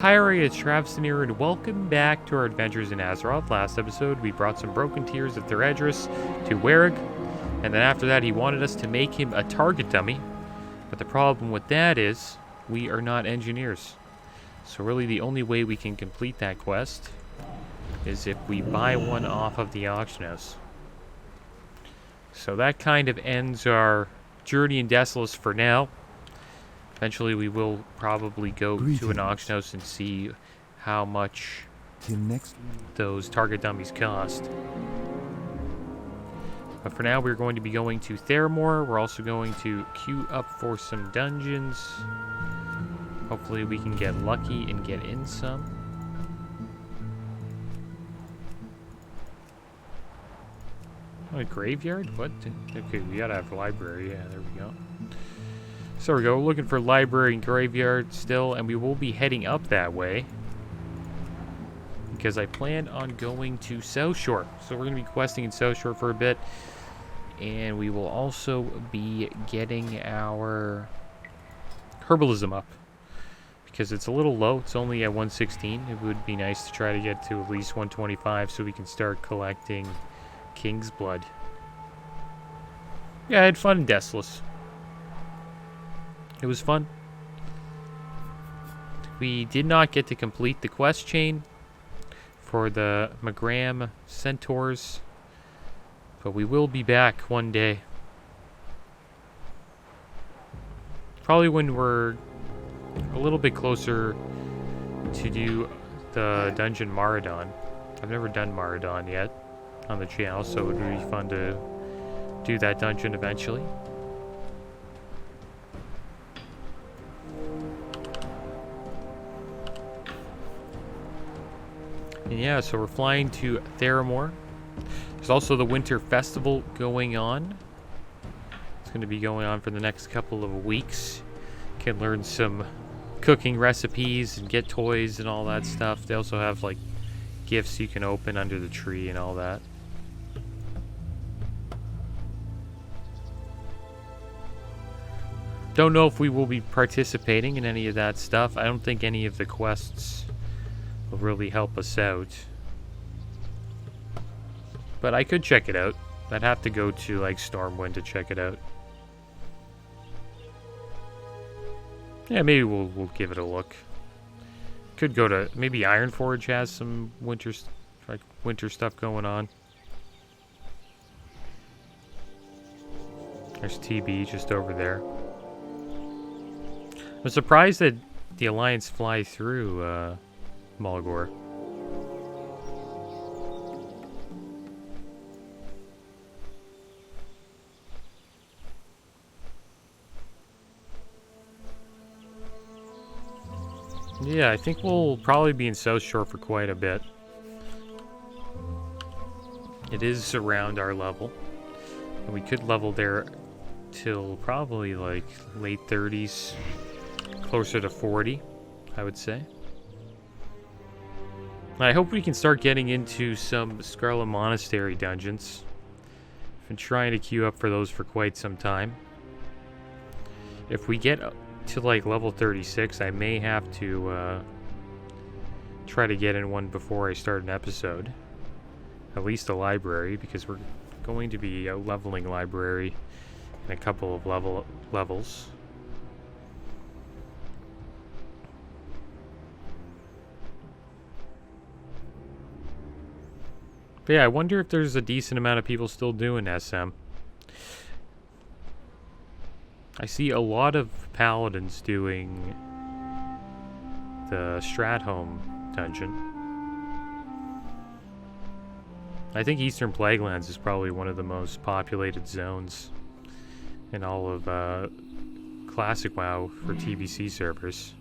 Hi, it's Travsonir, and welcome back to our adventures in Azeroth. Last episode, we brought some broken tears of Theredris to Warwick, and then after that, he wanted us to make him a target dummy. But the problem with that is, we are not engineers. So really, the only way we can complete that quest is if we buy one off of the auction house. So that kind of ends our journey in Desolace for now. Eventually, we will probably go to an auction house and see how much those target dummies cost. But for now, we're going to be going to Theramore. We're also going to queue up for some dungeons. Hopefully, we can get lucky and get in some. Oh, a graveyard? What? Okay, we gotta have a library. Yeah, there we go. So we go, looking for library and graveyard still, and we will be heading up that way. Because I plan on going to South Shore. So we're going to be questing in South Shore for a bit. And we will also be getting our herbalism up. Because it's a little low, it's only at 116. It would be nice to try to get to at least 125 so we can start collecting King's Blood. Yeah, I had fun in Desolace. It was fun. We did not get to complete the quest chain for the Magram Centaurs, but we will be back one day. Probably when we're a little bit closer to do the dungeon Maradon. I've never done Maradon yet on the channel, so it would be fun to do that dungeon eventually. And yeah, so we're flying to Theramore. There's also the Winter Festival going on. It's going to be going on for the next couple of weeks. Can learn some cooking recipes and get toys and all that stuff. They also have like gifts you can open under the tree and all that. Don't know if we will be participating in any of that stuff. I don't think any of the quests will really help us out. But I could check it out. I'd have to go to like Stormwind to check it out. Yeah, maybe we'll give it a look. Could go to maybe Ironforge has some winter stuff going on. There's TB just over there. I'm surprised that the Alliance fly through Mulgore. Yeah, I think we'll probably be in South Shore for quite a bit. It is around our level. And we could level there till probably like late 30s. Closer to 40, I would say. I hope we can start getting into some Scarlet Monastery dungeons. I've been trying to queue up for those for quite some time. If we get to like level 36, I may have to try to get in one before I start an episode. At least a library, because we're going to be leveling library in a couple of levels. But yeah, I wonder if there's a decent amount of people still doing SM. I see a lot of paladins doing the Stratholme dungeon. I think Eastern Plaguelands is probably one of the most populated zones in all of Classic WoW for TBC servers.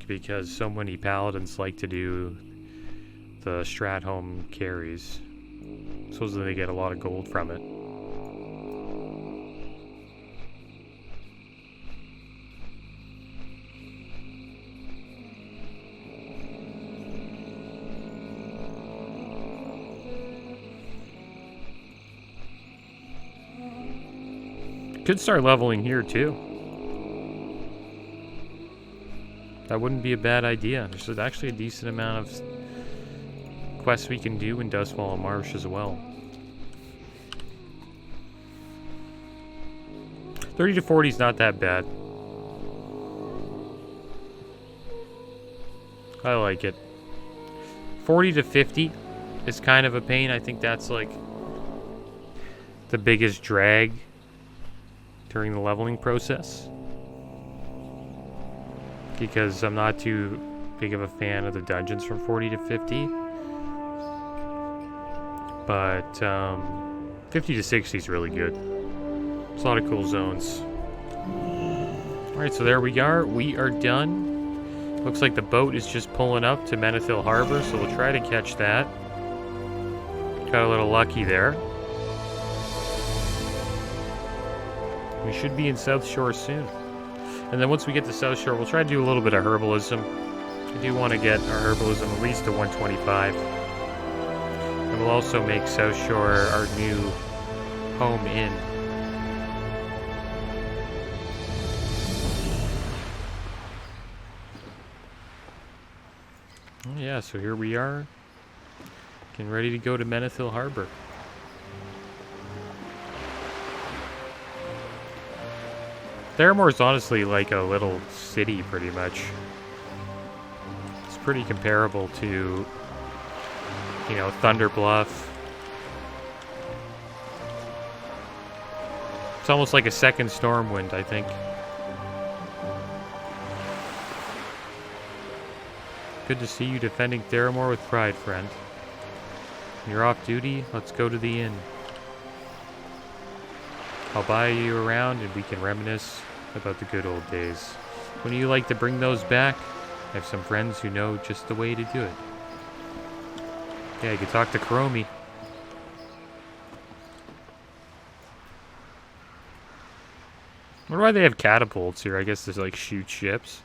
Because so many paladins like to do the Stratholme carries. Supposedly they get a lot of gold from it. Could start leveling here too. That wouldn't be a bad idea. There's actually a decent amount of quests we can do in Dustfall Marsh as well. 30 to 40 is not that bad. I like it. 40 to 50 is kind of a pain. I think that's like the biggest drag during the leveling process, because I'm not too big of a fan of the dungeons from 40 to 50. But 50 to 60 is really good. There's a lot of cool zones. Alright, so there we are. We are done. Looks like the boat is just pulling up to Menethil Harbor, so we'll try to catch that. Got a little lucky there. We should be in South Shore soon. And then once we get to South Shore, we'll try to do a little bit of herbalism. I do want to get our herbalism at least to 125. And we'll also make South Shore our new home inn. Yeah, so here we are, getting ready to go to Menethil Harbor. Theramore is honestly like a little city, pretty much. It's pretty comparable to, you know, Thunder Bluff. It's almost like a second Stormwind, I think. Good to see you defending Theramore with pride, friend. You're off duty, let's go to the inn. I'll buy you around and we can reminisce about the good old days. Wouldn't you like to bring those back? I have some friends who know just the way to do it. Yeah, you can talk to Chromie. I wonder why they have catapults here. I guess there's like shoot ships.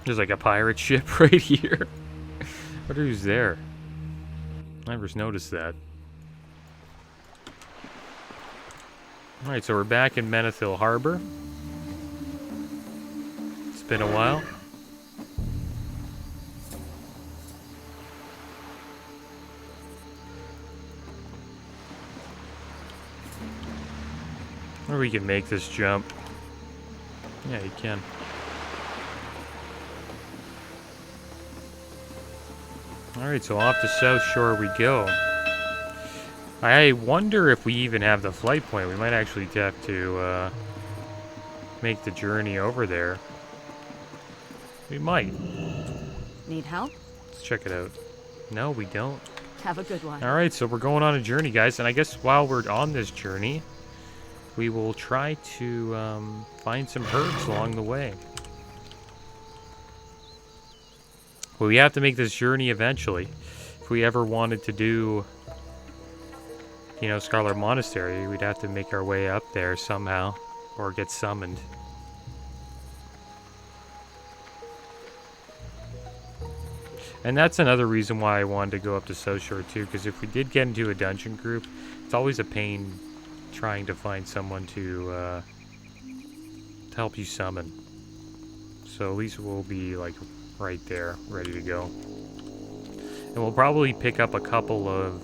There's like a pirate ship right here. I wonder who's there. I never noticed that. Alright, so we're back in Menethil Harbor. It's been a while. Or we can make this jump. Yeah, you can. Alright, so off to South Shore we go. I wonder if we even have the flight point. We might actually have to make the journey over there. We might. Need help? Let's check it out. No, we don't. Have a good one. Alright, so we're going on a journey, guys. And I guess while we're on this journey, we will try to find some herbs along the way. Well, we have to make this journey eventually. If we ever wanted to do, you know, Scarlet Monastery, we'd have to make our way up there somehow, or get summoned. And that's another reason why I wanted to go up to South Shore too, because if we did get into a dungeon group, it's always a pain trying to find someone to help you summon. So at least we'll be like right there, ready to go. And we'll probably pick up a couple of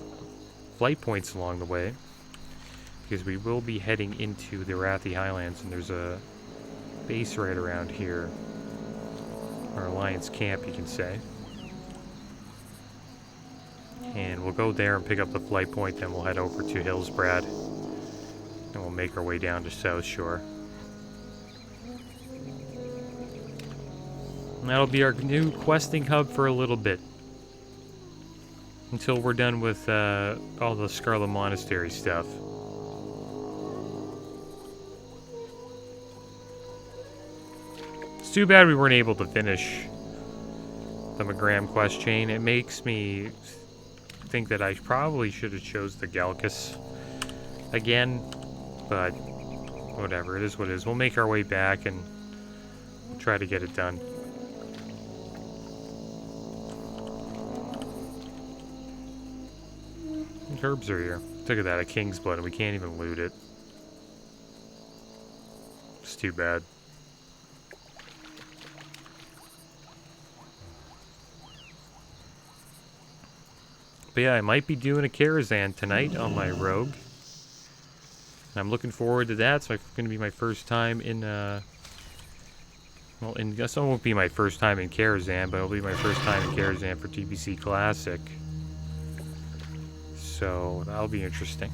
flight points along the way, because we will be heading into the Arathi Highlands, and there's a base right around here. Our Alliance camp, you can say. And we'll go there and pick up the flight point, then we'll head over to Hillsbrad, and we'll make our way down to South Shore. And that'll be our new questing hub for a little bit. Until we're done with all the Scarlet Monastery stuff. It's too bad we weren't able to finish the McGram quest chain. It makes me think that I probably should have chose the Galcus again. But whatever, it is what it is. We'll make our way back and try to get it done. Herbs are here. Look at that, a king's blood, and we can't even loot it. It's too bad. But yeah, I might be doing a Karazhan tonight on my rogue. And I'm looking forward to that. So it's going to be my first time in, well, I guess it won't be my first time in Karazhan, but it'll be my first time in Karazhan for TBC Classic. So that'll be interesting.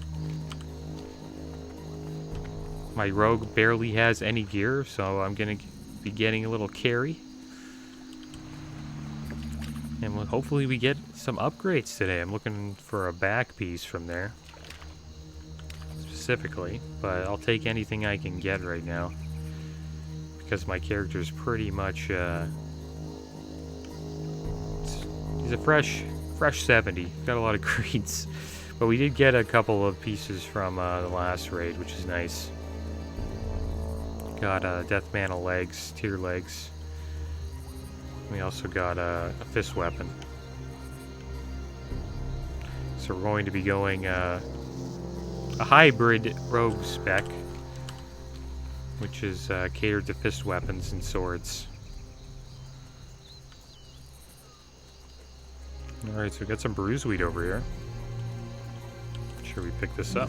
My rogue barely has any gear, so I'm going to be getting a little carry. And hopefully we get some upgrades today. I'm looking for a back piece from there. Specifically. But I'll take anything I can get right now. Because my character's pretty much, he's a fresh 70. Got a lot of greens. But we did get a couple of pieces from the last raid, which is nice. Got Death Mana legs, tier legs. We also got a fist weapon. So we're going to be going a hybrid rogue spec, which is catered to fist weapons and swords. Alright, so we got some bruiseweed over here. Make sure we pick this up.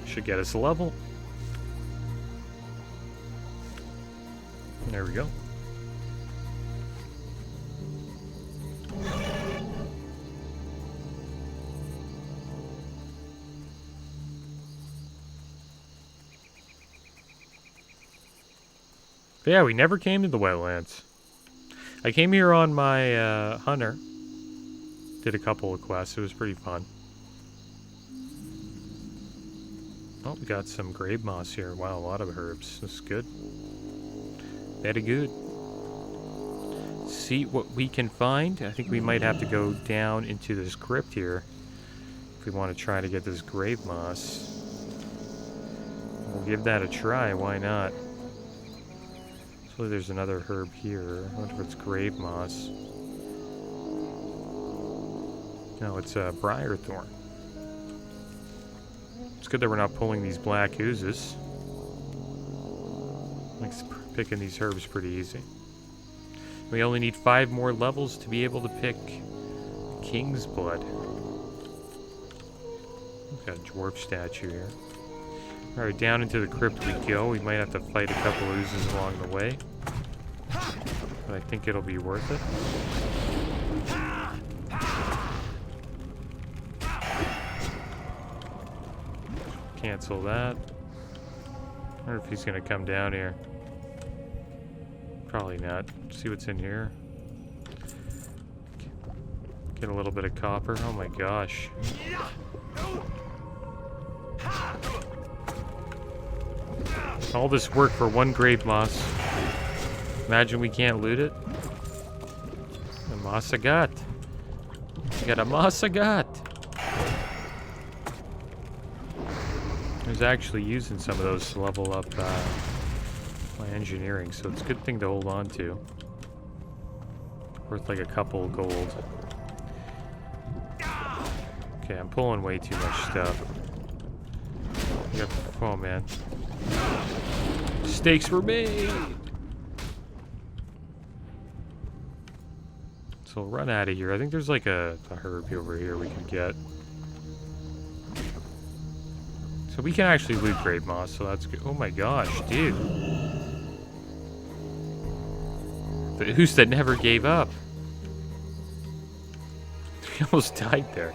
Should get us a level. There we go. But yeah, we never came to the wetlands. I came here on my hunter. Did a couple of quests. It was pretty fun. Oh, we got some grave moss here. Wow, a lot of herbs. This is good. Very good. See what we can find. I think we might have to go down into this crypt here if we want to try to get this grave moss. We'll give that a try. Why not? So there's another herb here. I wonder if it's grave moss. No, it's briar thorn. It's good that we're not pulling these black oozes. Makes picking these herbs pretty easy. We only need 5 more levels to be able to pick King's Blood. We've got a dwarf statue here. Alright, down into the crypt we go. We might have to fight a couple oozes along the way. But I think it'll be worth it. Cancel that. I wonder if he's gonna come down here. Probably not. See what's in here. Get a little bit of copper. Oh my gosh. All this work for one grave moss. Imagine we can't loot it. A moss I got. I got a moss I got. I was actually using some of those to level up my engineering, so it's a good thing to hold on to. Worth like a couple gold. Okay, I'm pulling way too much stuff. Yep. Oh man. Mistakes were made! So we'll run out of here. I think there's like a herb over here we can get. So we can actually loot grave moss, so that's good. Oh my gosh, dude. The ooze that never gave up. We almost died there.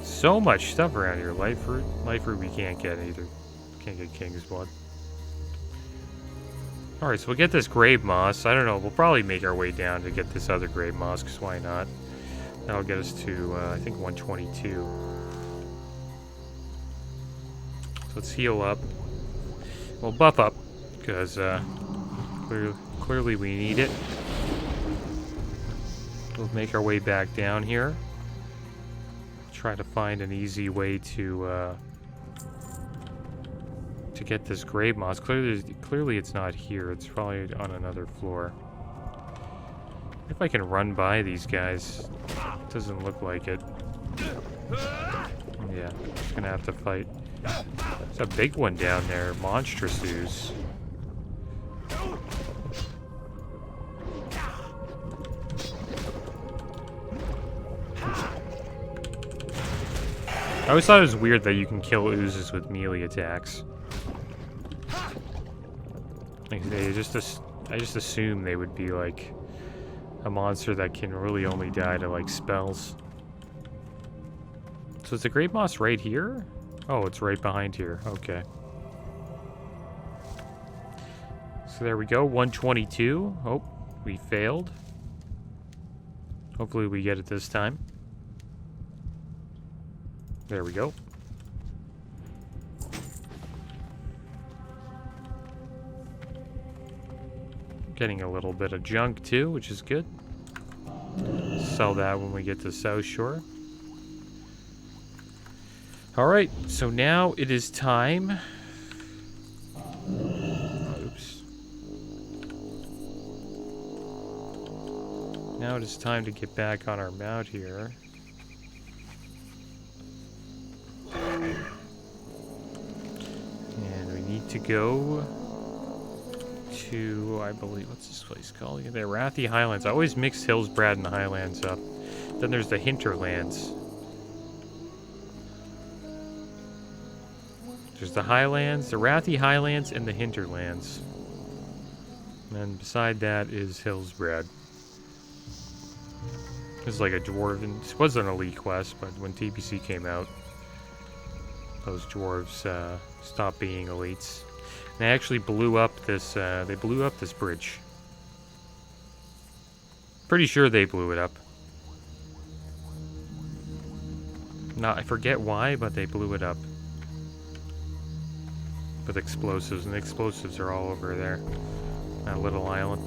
So much stuff around here. Life root we can't get either. Can't get King's Blood. Alright, so we'll get this grave moss. I don't know, we'll probably make our way down to get this other grave moss, because why not? That'll get us to, I think, 122. So let's heal up. We'll buff up, because clearly we need it. We'll make our way back down here. Try to find an easy way to get this grave moss. Clearly it's not here. It's probably on another floor. If I can run by these guys. It doesn't look like it. Yeah, just gonna have to fight. There's a big one down there. Monstrous ooze. I always thought it was weird that you can kill oozes with melee attacks. Like I just assume they would be like a monster that can really only die to like spells. So is the Great Moss right here? Oh, it's right behind here. Okay. So there we go. 122. Oh, we failed. Hopefully we get it this time. There we go. Getting a little bit of junk too, which is good. Sell that when we get to South Shore. Alright, so now it is time. Oops. Now it is time to get back on our mount here. And we need to go to, I believe, what's this place called? The Arathi Highlands. I always mix Hillsbrad and the Highlands up. Then there's the Hinterlands. There's the Highlands, the Arathi Highlands, and the Hinterlands. And beside that is Hillsbrad. This is like a dwarven. This was an elite quest, but when TBC came out, those dwarves stopped being elites. They actually blew up this. They blew up this bridge. Pretty sure they blew it up. Not, I forget why, but they blew it up with explosives, and the explosives are all over there. That little island.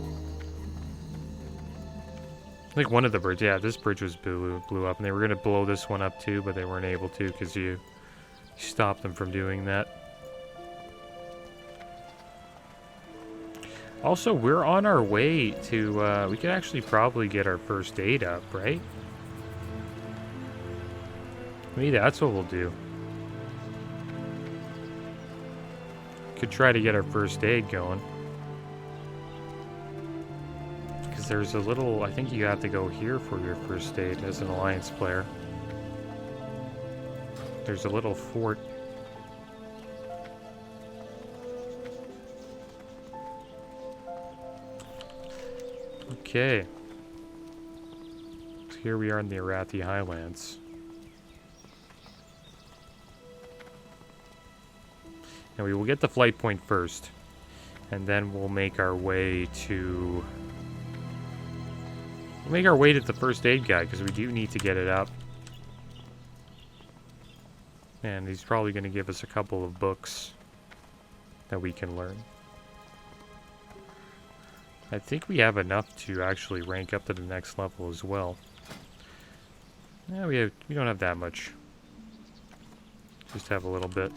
I think one of the bridges, yeah, this bridge was blew up, and they were gonna blow this one up too, but they weren't able to because you stopped them from doing that. Also, we're on our way to, we could actually probably get our first aid up, right? Maybe that's what we'll do. Could try to get our first aid going. Because there's a little, I think you have to go here for your first aid as an Alliance player. There's a little fort. Okay. So here we are in the Arathi Highlands. And we will get the flight point first. And then we'll make our way to... We'll make our way to the first aid guy, because we do need to get it up. And he's probably going to give us a couple of books that we can learn. I think we have enough to actually rank up to the next level as well. Yeah, we don't have that much. Just have a little bit.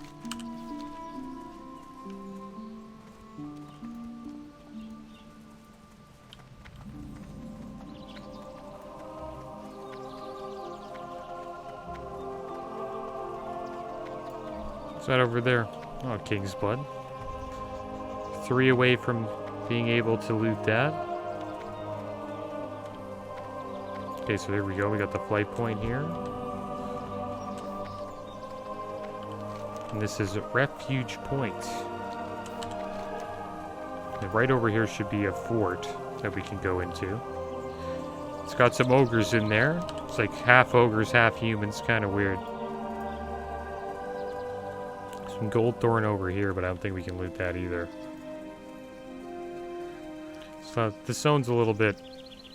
What's that over there? Oh, King's Blood. 3 away from being able to loot that. Okay, so there we go. We got the flight point here. And this is Refuge Point. And right over here should be a fort that we can go into. It's got some ogres in there. It's like half ogres, half humans. Kind of weird. Some gold thorn over here, but I don't think we can loot that either. So this zone's a little bit...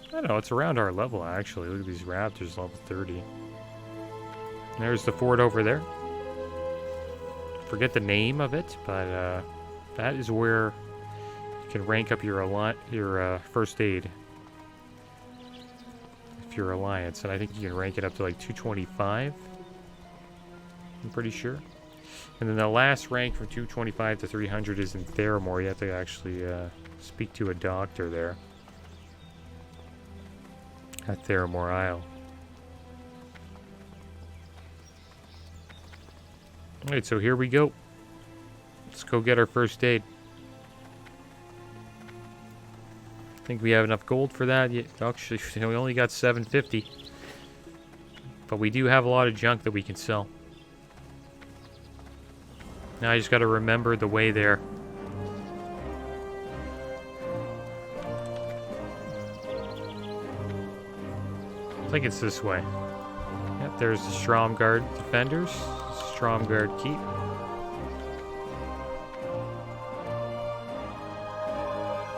I don't know, it's around our level, actually. Look at these raptors, level 30. And there's the fort over there. Forget the name of it, but that is where you can rank up your first aid. If you're Alliance, and I think you can rank it up to like 225. I'm pretty sure. And then the last rank from 225 to 300 is in Theramore. You have to actually speak to a doctor there. At Theramore Isle. Alright, so here we go. Let's go get our first aid. I think we have enough gold for that. Yeah, actually, we only got 750. But we do have a lot of junk that we can sell. Now I just gotta remember the way there. I think it's this way. Yep, there's the Stromguard defenders. Stromguard keep.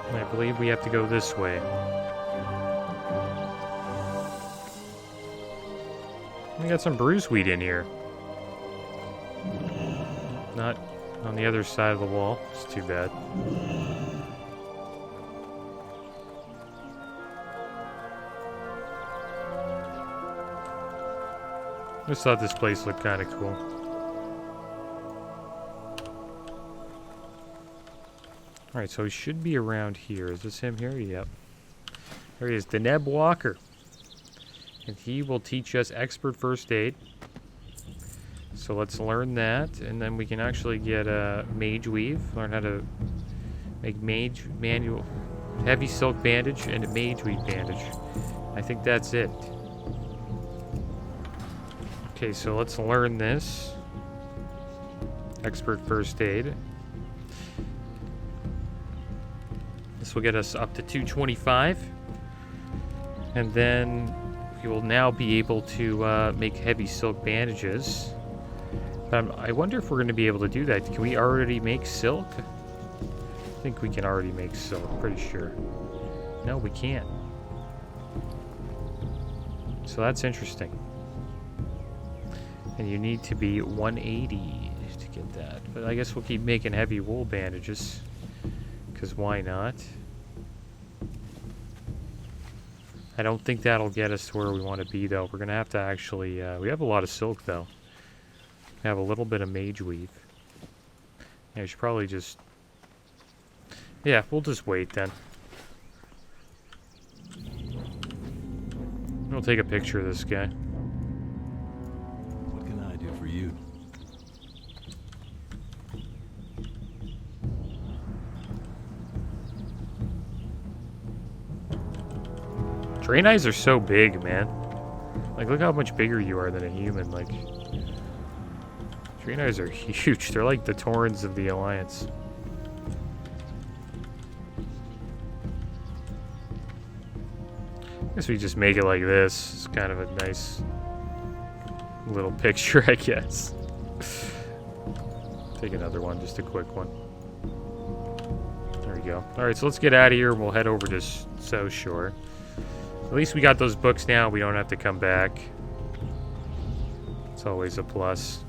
And I believe we have to go this way. We got some bruiseweed in here. Not on the other side of the wall. It's too bad. I just thought this place looked kind of cool. Alright, so he should be around here. Is this him here? Yep. There he is, Deneb Walker. And he will teach us expert first aid. So let's learn that, and then we can actually get a mage weave. Learn how to make manual heavy silk bandage and a mage weave bandage. I think that's it. Okay, so let's learn this. Expert first aid. This will get us up to 225. And then we will now be able to make heavy silk bandages. But I wonder if we're going to be able to do that. Can we already make silk? I think we can already make silk, pretty sure. No, we can't. So that's interesting. And you need to be 180 to get that. But I guess we'll keep making heavy wool bandages. Because why not? I don't think that'll get us to where we want to be, though. We're going to have to actually... we have a lot of silk, though. We have a little bit of mage weave. Yeah, we should probably just... Yeah, we'll just wait, then. We'll take a picture of this guy. What can I do for you? Draenei are so big, man. Like, look how much bigger you are than a human. Like, Draenei are huge. They're like the Taurens of the Alliance. I guess we just make it like this. It's kind of a nice little picture, I guess. Take another one, just a quick one. There we go. Alright, so let's get out of here and we'll head over to South Shore. At least we got those books now. We don't have to come back. It's always a plus.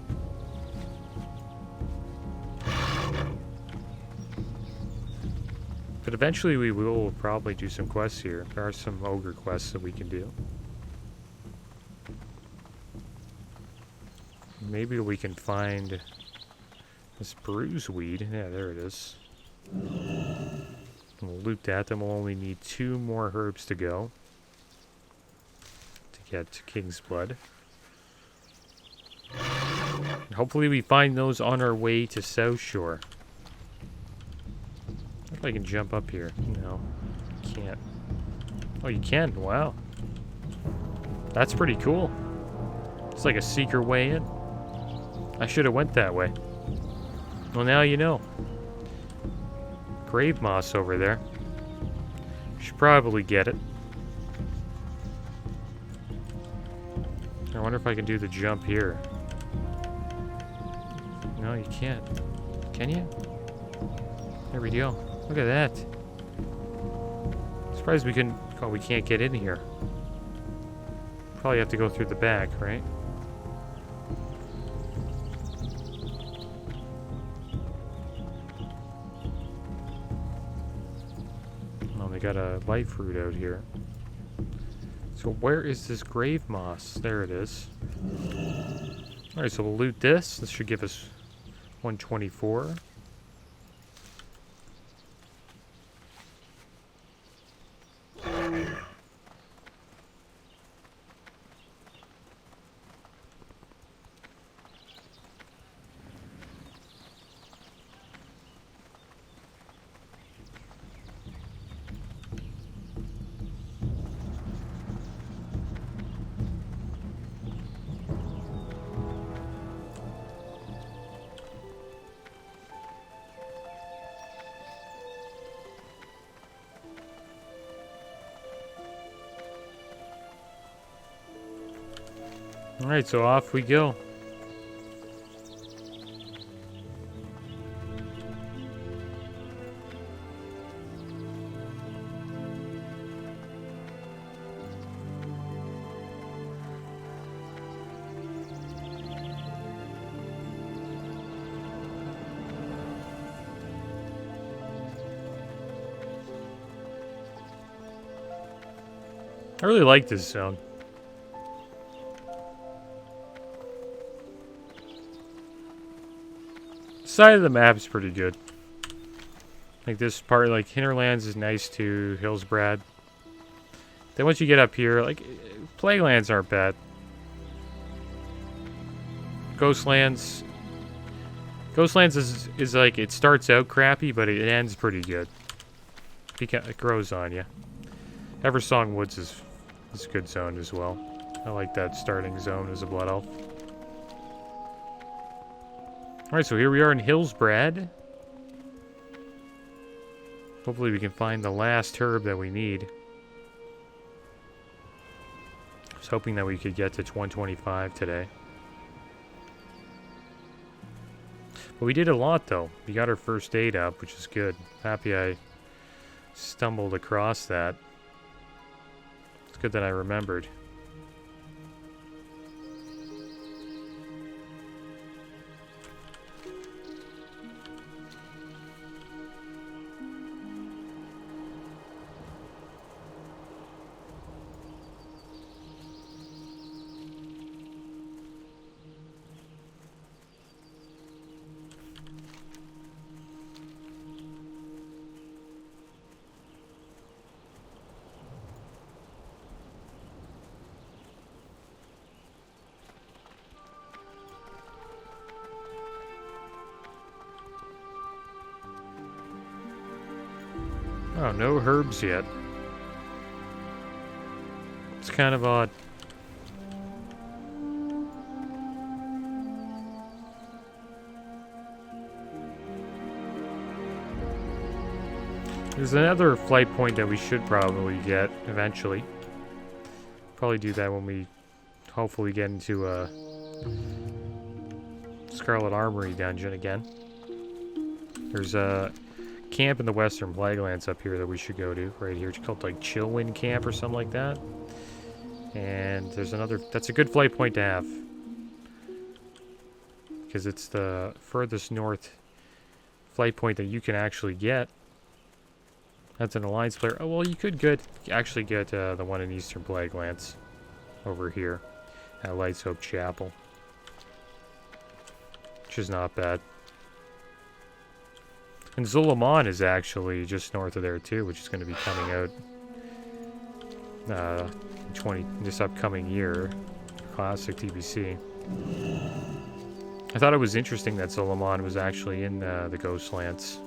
But eventually we will probably do some quests here. There are some ogre quests that we can do. Maybe we can find this bruiseweed. Yeah, there it is. We'll loot that. Then we'll only need 2 more herbs to go. To get to King's Blood. And hopefully we find those on our way to South Shore. If I can jump up here. No, can't. Oh, you can. Wow. That's pretty cool. It's like a secret way in. I should have went that way. Well, now you know. Grave moss over there. Should probably get it. I wonder if I can do the jump here. No, you can't. Can you? There we go. Look at that. Surprised we can. Oh, we can't get in here. Probably have to go through the back, right? Oh, they got a light fruit out here. So where is this grave moss? There it is. Alright, so we'll loot this. This should give us 124. Alright, so off we go. I really like this zone. Side of the map's pretty good. Like this part, like Hinterlands is nice too, Hillsbrad. Then once you get up here, like Plaguelands aren't bad. Ghostlands is like, it starts out crappy, but it ends pretty good. It grows on you. Eversong Woods is a good zone as well. I like that starting zone as a Blood Elf. Alright, so here we are in Hillsbrad. Hopefully we can find the last herb that we need. I was hoping that we could get to 125 today. But we did a lot though. We got our first aid up, which is good. Happy I stumbled across that. It's good that I remembered. Oh, no herbs yet. It's kind of odd. There's another flight point that we should probably get eventually. Probably do that when we hopefully get into a Scarlet Armory dungeon again. There's a camp in the Western Plaguelands up here that we should go to, right here. It's called like Chillwind Camp or something like that. And there's another, that's a good flight point to have. Because it's the furthest north flight point that you can actually get. That's an Alliance player. Oh, well, you could actually get the one in Eastern Plaguelands over here at Light's Hope Chapel. Which is not bad. And Zul'Aman is actually just north of there too, which is going to be coming out this upcoming year. Classic TBC. I thought it was interesting that Zul'Aman was actually in the Ghostlands.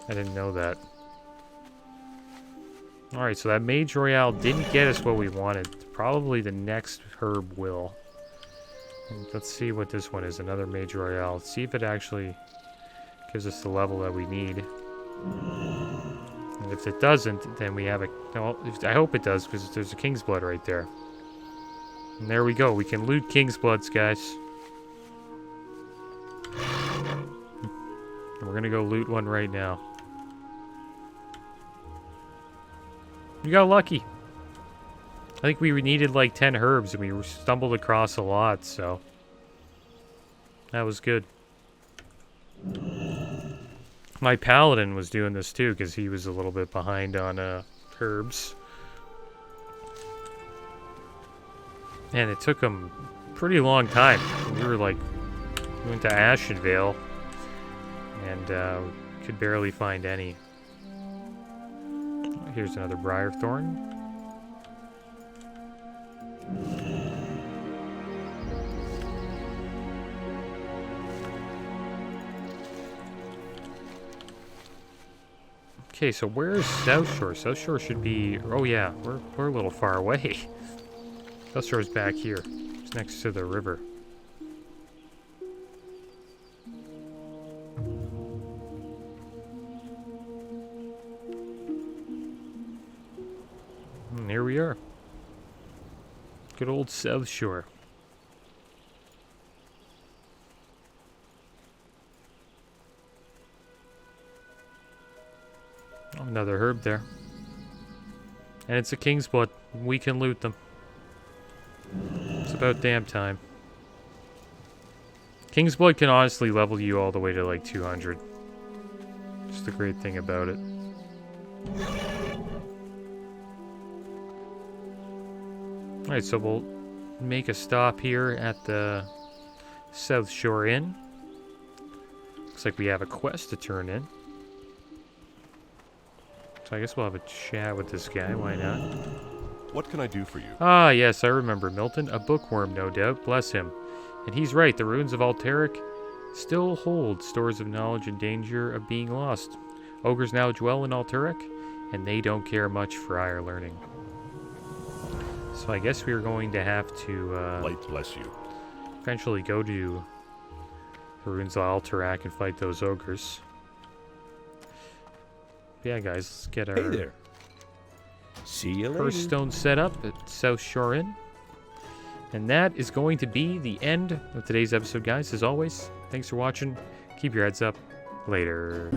I didn't know that. Alright, so that Mage Royale didn't get us what we wanted. Probably the next herb will. And let's see what this one is. Another Mage Royale. Let's see if it actually gives us the level that we need. And if it doesn't, then we have a... Well, I hope it does, because there's a King's Blood right there. And there we go. We can loot King's Bloods, guys. And we're going to go loot one right now. We got lucky. I think we needed like 10 herbs, and we stumbled across a lot, so... That was good. My paladin was doing this too, because he was a little bit behind on herbs. And it took him a pretty long time. We went to Ashenvale, and could barely find any. Here's another Briarthorn. Okay, so where's South Shore? South Shore should be... Oh yeah, we're a little far away. South Shore's back here. It's next to the river. And here we are. Good old South Shore. Another herb there. And it's a king's blood. We can loot them. It's about damn time. King's blood can honestly level you all the way to like 200. Just the great thing about it. Alright, so we'll make a stop here at the South Shore Inn. Looks like we have a quest to turn in. So I guess we'll have a chat with this guy, why not? What can I do for you? Ah, yes, I remember Milton. A bookworm, no doubt. Bless him. And he's right, the ruins of Alterac still hold stores of knowledge in danger of being lost. Ogres now dwell in Alterac, and they don't care much for higher learning. So I guess we're going to have to Light bless you. eventually go to the ruins of Alterac and fight those ogres. Yeah, guys, let's get our Hey there. See you later. first stone set up at South Shore Inn. And that is going to be the end of today's episode, guys. As always, thanks for watching. Keep your heads up. Later.